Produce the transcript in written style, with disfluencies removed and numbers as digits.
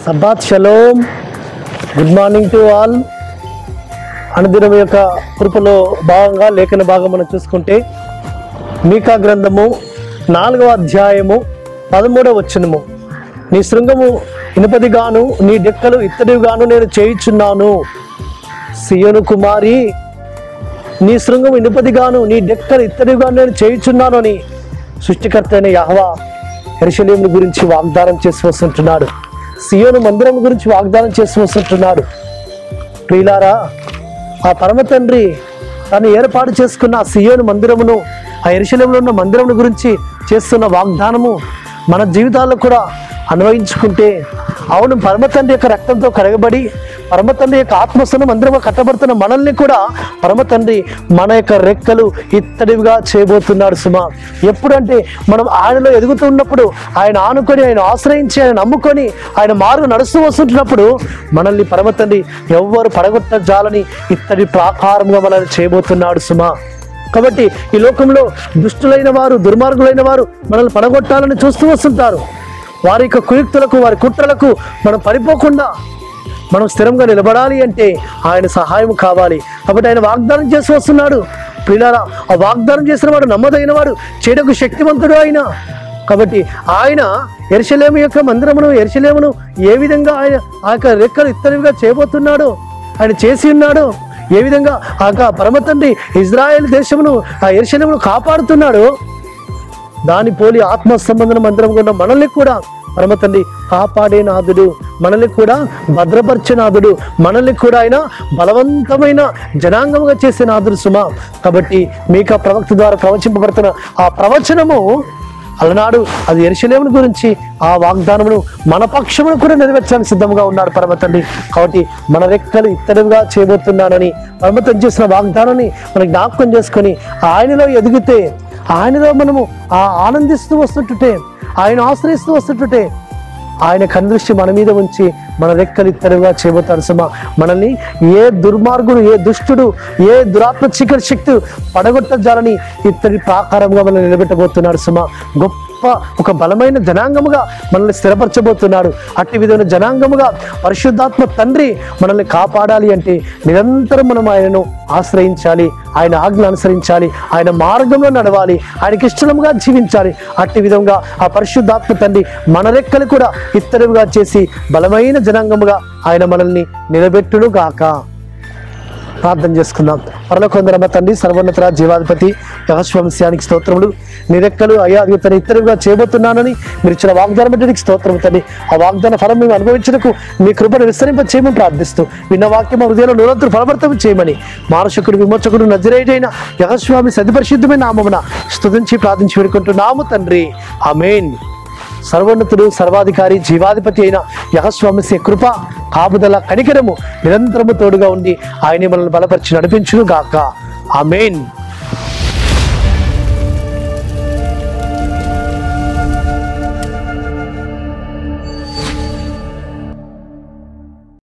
Sabbath shalom. Good morning to all. అనుదినం యొక్క కృపలో భాగంగా లేఖన భాగం మనం చూసుకుంటే మీకా గ్రంథము 4వ అధ్యాయము 13వ వచనము. నీ శృంగము ఇనుపదిగాను నీ డెక్కలు ఇత్తడిగాను నేను చేయుచున్నాను. సియోను కుమారి, నీ శృంగం ఇనుపదిగాను నీ డెక్కలు ఇత్తడిగాను నేను చేయుచున్నాను అని సృష్టికర్త అయిన యెహోవా యెరూషలేము గురించి వాగ్దానం చేసి వస్తుంటున్నాడు. సియోను మందిరం గురించి వాగ్దానం చేసి వస్తుంటున్నాడు. ప్రియులారా, ఆ పరమ తండ్రి తను ఏర్పాటు చేసుకున్న ఆ సియోను మందిరమును, ఆ యెరూషలేములో ఉన్న మందిరమును గురించి చేస్తున్న వాగ్దానము మన జీవితాల్లో కూడా అన్వయించుకుంటే, అవును, పరమ తండ్రి యొక్క రక్తంతో కడగబడి పరమ తండ్రి యొక్క ఆత్మస్థను మందిరంగా కట్టబడుతున్న మనల్ని కూడా పరమ తండ్రి మన యొక్క రెక్కలు ఇత్తడివిగా చేయబోతున్నాడు సుమా. ఎప్పుడంటే మనం ఆయనలో ఎదుగుతున్నప్పుడు, ఆయన ఆనుకొని, ఆయన ఆశ్రయించి, ఆయన నమ్ముకొని, ఆయన మార్గం నడుస్తూ వస్తుంటున్నప్పుడు మనల్ని పరమ తండ్రి ఎవ్వరు పడగొట్టజాలని ఇత్తడి ప్రాకారంగా మనల్ని చేయబోతున్నాడు సుమా. కాబట్టి ఈ లోకంలో దుష్టులైన వారు, దుర్మార్గులైన వారు మనల్ని పడగొట్టాలని చూస్తూ వస్తుంటారు. వారి యొక్క కుయుక్తులకు, వారి కుట్రలకు మనం పడిపోకుండా మనం స్థిరంగా నిలబడాలి అంటే ఆయన సహాయం కావాలి. కాబట్టి ఆయన వాగ్దానం చేసి వస్తున్నాడు. ప్రియులారా, ఆ వాగ్దానం చేసిన వాడు నమ్మదైన వాడు, చెడుకు శక్తివంతుడు ఆయన. కాబట్టి ఆయన యెరూషలేము యొక్క మందిరమును, యెరూషలేమును ఏ విధంగా ఆయన ఆ యొక్క రెక్కలు ఇత్తడివిగా చేయబోతున్నాడో, ఆయన చేసి ఉన్నాడు. ఏ విధంగా ఆ యొక్క పరమ తండ్రి ఇజ్రాయేల్ దేశమును, ఆ యెరూషలేమును కాపాడుతున్నాడు, దాని పోలి ఆత్మ సంబంధన మందిరం ఉన్న మనల్ని కూడా పరమ తండ్రి కాపాడే నాథుడు, మనల్ని కూడా భద్రపరిచే నాథుడు, మనల్ని కూడా ఆయన బలవంతమైన జనాంగముగా చేసే నాథుడు సుమా. కాబట్టి మీకా ప్రవక్త ద్వారా ప్రవచింపబడుతున్న ఆ ప్రవచనము అలనాడు అది యెరూషలేమును గురించి ఆ వాగ్దానమును మన పక్షమును కూడా నెరవేర్చడానికి సిద్ధంగా ఉన్నాడు పరమ తండ్రి. కాబట్టి మన రెక్కలు ఇత్తడివిగా చేయబోతున్నానని పరమ తండ్రి చేసిన వాగ్దానాన్ని మనం జ్ఞాపకం చేసుకొని ఆయనలో ఎదిగితే, ఆయనలో మనము ఆనందిస్తూ వస్తుంటే, ఆయన ఆశ్రయిస్తూ వస్తుంటే, ఆయన కనుదృష్టి మన మీద ఉంచి మన రెక్కలు ఇత్తడిగా చేయబోతారు సుమా. మనల్ని ఏ దుర్మార్గుడు, ఏ దుష్టుడు, ఏ దురాత్మ చీకటి శక్తి పడగొట్టజాలని ఇత్తడి ప్రాకారంగా మనల్ని నిలబెట్టబోతున్నాడు సుమా. గొప్ప ఒక బలమైన జనాంగముగా మనల్ని స్థిరపరచబోతున్నాడు. అట్టి విధమైన జనాంగముగా పరిశుద్ధాత్మ తండ్రి మనల్ని కాపాడాలి అంటే నిరంతరం మనం ఆయనను ఆశ్రయించాలి, ఆయన ఆజ్ఞ అనుసరించాలి, ఆయన మార్గంలో నడవాలి, ఆయనకి ఇష్టముగా జీవించాలి. అట్టి విధంగా ఆ పరిశుద్ధాత్మ తండ్రి మన రెక్కలు కూడా ఇత్తడివిగా చేసి బలమైన జనాంగముగా ఆయన మనల్ని నిలబెట్టును గాక. ప్రార్థన చేసుకుందాం. పరలోకమందున్న తండ్రి, సర్వోన్నత జీవాధిపతి యెహోవా వంశానికి స్తోత్రములు. నీ రెక్కలు అయ్యా తన ఇత్తడివిగా చేయబోతున్నానని మీరు ఇచ్చిన వాగ్దానం బట్టి నీకు స్తోత్రం తండ్రి. ఆ వాగ్దాన ఫలం మేము అనుభవించడానికి మీ కృపను విస్తరింప చేయమని ప్రార్థిస్తూ, విన్న వాక్యం మా హృదయంలో నిరంతరం ఫలవర్తం చేయమని మానసికుడు విమోచకుడు నజరేయుడైన యెహోవా అతి పరిశుద్ధమైన నామమున స్తుతించి ప్రార్థించి వేడుకుంటున్నాము తండ్రి. ఆమేన్. సర్వోన్నతుడు, సర్వాధికారి, జీవాధిపతి అయిన యెహోవా కృప, కాపుదల, కనికరము నిరంతరము తోడుగా ఉండి ఆయన మనల్ని బలపరిచి నడిపించును గాక. ఆమేన్.